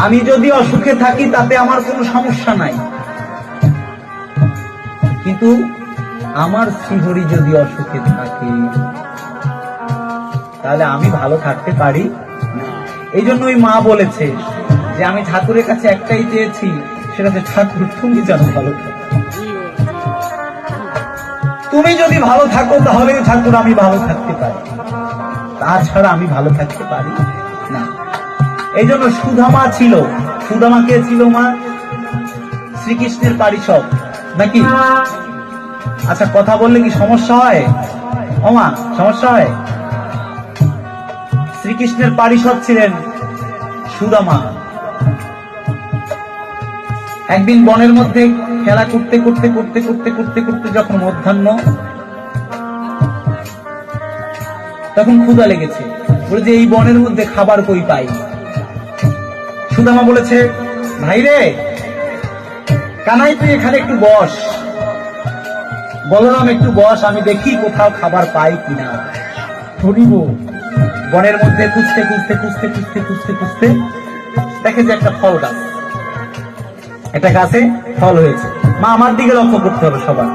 আমি যদি অসুখে থাকি তাতে আমার কোনো সমস্যা নাই, কিন্তু আমার শ্রীহরি যদি অসুখে থাকে তাহলে আমি ভালো থাকতে পারি না। এই জন্য ওই মা বলেছে যে আমি ঠাকুরের কাছে একটাই চেয়েছি, সেটা হচ্ছে ঠাকুর তুমি যেন ভালো থাকো। তুমি যদি ভালো থাকো তাহলে ঠাকুর আমি ভালো থাকতে পারি, তাছাড়া আমি ভালো থাকতে পারি না। এই জন্য সুধামা ছিল। সুধামা কে ছিল? মা শ্রীকৃষ্ণের পারিষদ নাকি? আচ্ছা, কথা বললে কি সমস্যা হয়? ও মা, সমস্যা হয়? শ্রীকৃষ্ণের পারিষদ ছিলেন সুদামা। একদিন বনের মধ্যে খেলা করতে করতে করতে করতে করতে করতে যখন মধ্যাহ্ন, তখন ক্ষুধা লেগেছে। বলে যে এই বনের মধ্যে খাবার কই পাই? সুদামা বলেছে, ভাই রে কানাই, তুই এখানে একটু বস, বলরাম একটু বস, আমি দেখি কোথাও খাবার পাই কিনা। ধরিব বনের মধ্যে খুঁজতে খুঁজতে খুঁজতে খুঁজতে খুঁজতে খুঁজতে দেখে যে একটা ফল গাছ, একটা গাছে ফল হয়েছে। মা আমার দিকে লক্ষ্য করতে হবে সবার।